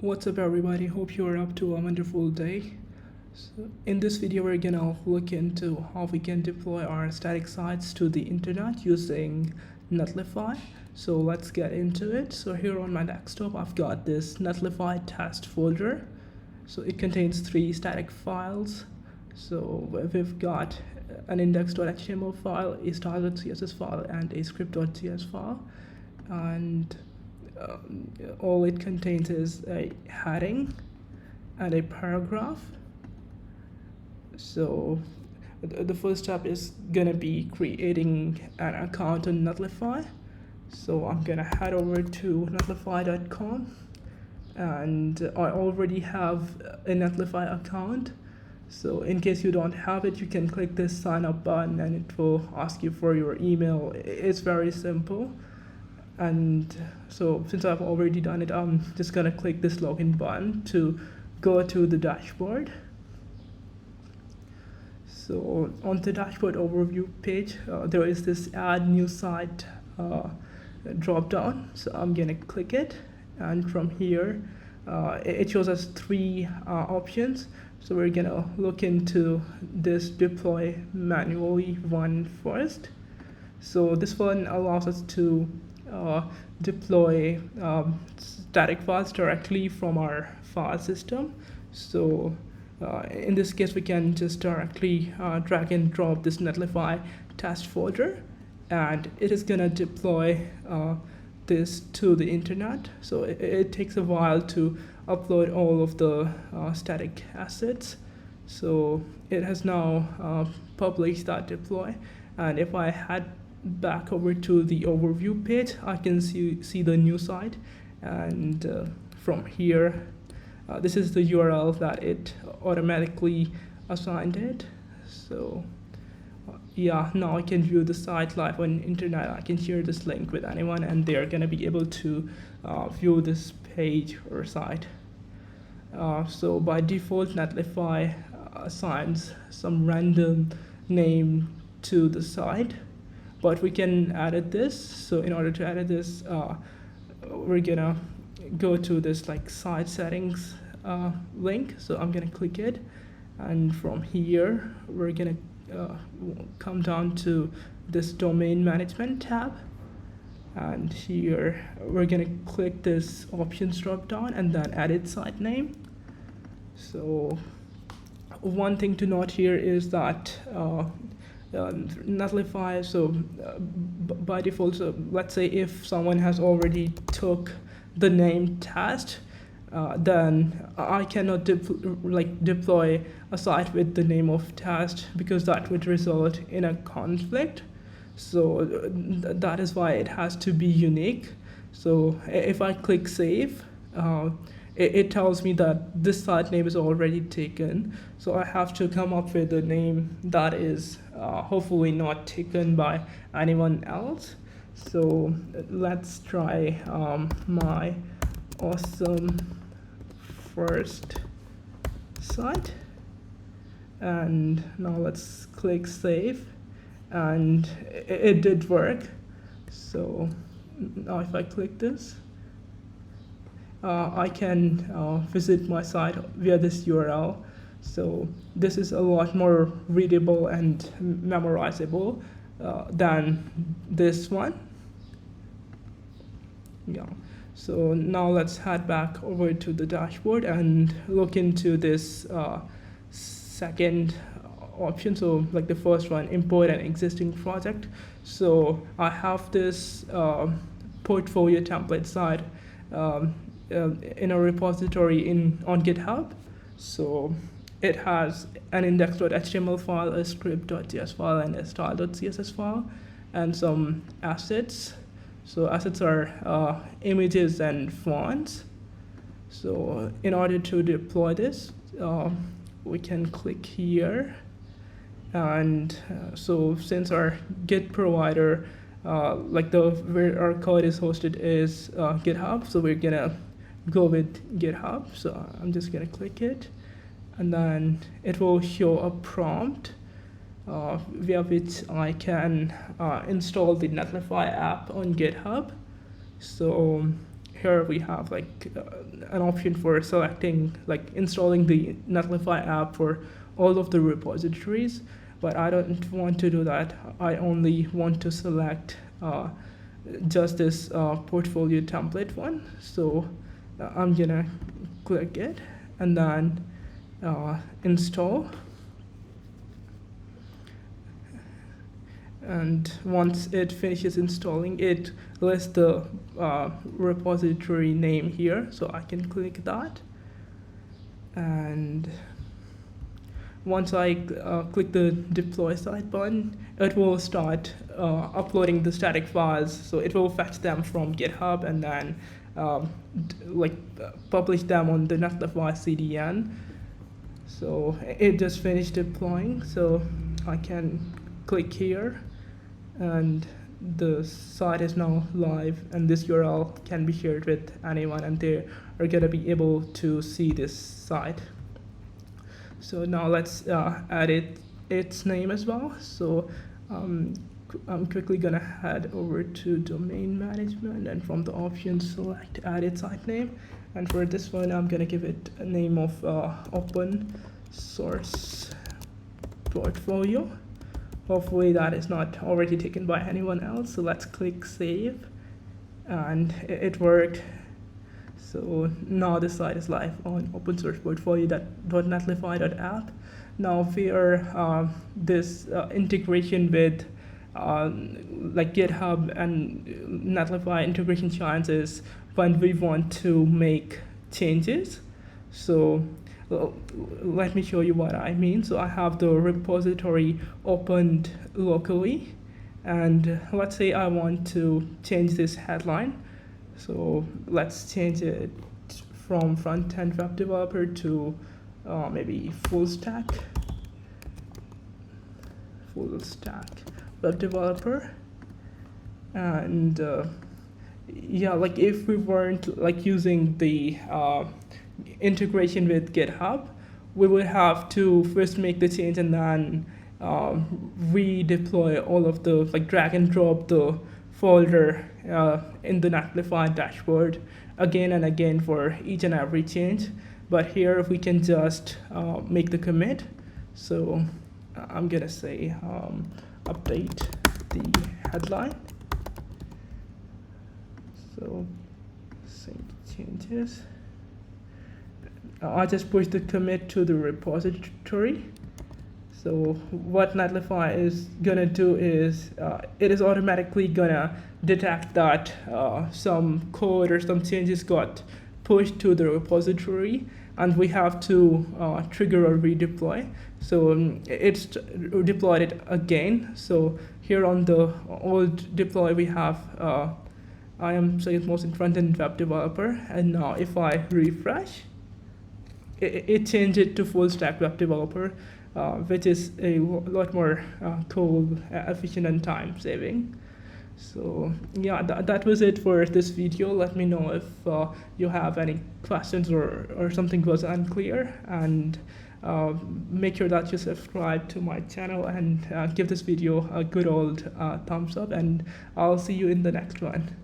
What's up everybody, hope you're up to a wonderful day. So in this video we're gonna look into how we can deploy our static sites to the internet using Netlify. So let's get into it. So here on my desktop I've got this Netlify test folder. So it contains 3 static files. So we've got an index.html file, a style.css file, and a script.js file. And all it contains is a heading and a paragraph. So the first step is gonna be creating an account on Netlify. So I'm gonna head over to netlify.com, and I already have a Netlify account. So in case you don't have it, you can click this sign up button and it will ask you for your email. It's very simple. And so since I've already done it, I'm just gonna click this login button to go to the dashboard. So on the dashboard overview page, there is this add new site drop down. So I'm gonna click it, and from here it shows us 3 options. So we're gonna look into this deploy manually one first. So this one allows us to deploy static files directly from our file system. So in this case, we can just directly drag and drop this Netlify test folder, and it is gonna deploy this to the internet. So it takes a while to upload all of the static assets. So it has now published that deploy, and if I head back over to the overview page, I can see the new site, and from here this is the URL that it automatically assigned it. So yeah, now I can view the site live on internet. I can share this link with anyone and they're gonna be able to view this page or site. So by default, Netlify assigns some random name to the site, but we can edit this. So in order to edit this, we're gonna go to this like site settings link. So I'm gonna click it, and from here we're gonna come down to this domain management tab, and here we're gonna click this options drop down and then edit site name. So one thing to note here is that Netlify, so by default, so let's say if someone has already took the name test, then I cannot deploy a site with the name of test, because that would result in a conflict. So that is why it has to be unique. So if I click save, it tells me that this site name is already taken. So I have to come up with a name that is hopefully not taken by anyone else. So let's try my awesome first site, and now let's click save, and it did work. So now if I click this, I can visit my site via this URL. So this is a lot more readable and memorizable than this one. Yeah. So now let's head back over to the dashboard and look into this second option. So like the first one, import an existing project. So I have this portfolio template site in a repository on GitHub. So it has an index.html file, a script.js file, and a style.css file, and some assets. So assets are images and fonts. So in order to deploy this, we can click here, and so since our Git provider, like where our code is hosted is GitHub, so we're gonna go with GitHub. So I'm just gonna click it, and then it will show a prompt via which I can install the Netlify app on GitHub. So here we have like an option for selecting, like installing the Netlify app for all of the repositories, but I don't want to do that. I only want to select just this portfolio template one. So I'm gonna click it and then install. And once it finishes installing, it lists the repository name here, so I can click that. And once I click the deploy site button, it will start uploading the static files. So it will fetch them from GitHub and then publish them on the Netlify CDN. So it just finished deploying, so I can click here, and the site is now live, and this URL can be shared with anyone, and they are gonna be able to see this site. So now let's add its name as well. So I'm quickly gonna head over to domain management, and from the options select added site name, and for this one I'm gonna give it a name of open source portfolio. Hopefully that is not already taken by anyone else. So let's click save, and it worked. So now the site is live on open source portfolio.netlify.app. Now where this integration with like GitHub and Netlify integration chances when we want to make changes. So let me show you what I mean. So I have the repository opened locally, and let's say I want to change this headline. So let's change it from front-end web developer to maybe full stack web developer. And yeah, like if we weren't like using the integration with GitHub, we would have to first make the change and then redeploy all of the, like drag and drop the folder in the Netlify dashboard again and again for each and every change. But here we can just make the commit. So I'm gonna say update the headline. So save changes. I just push the commit to the repository. So what Netlify is gonna do is it is automatically gonna detect that some code or some changes got pushed to the repository, and we have to trigger a redeploy. So it's deployed it again. So here on the old deploy we have I am Sayed front-end web developer, and now if I refresh, it changed it to full stack web developer, which is a lot more cool, efficient, and time saving. So yeah, that was it for this video. Let me know if you have any questions or something was unclear, and make sure that you subscribe to my channel and give this video a good old thumbs up, and I'll see you in the next one.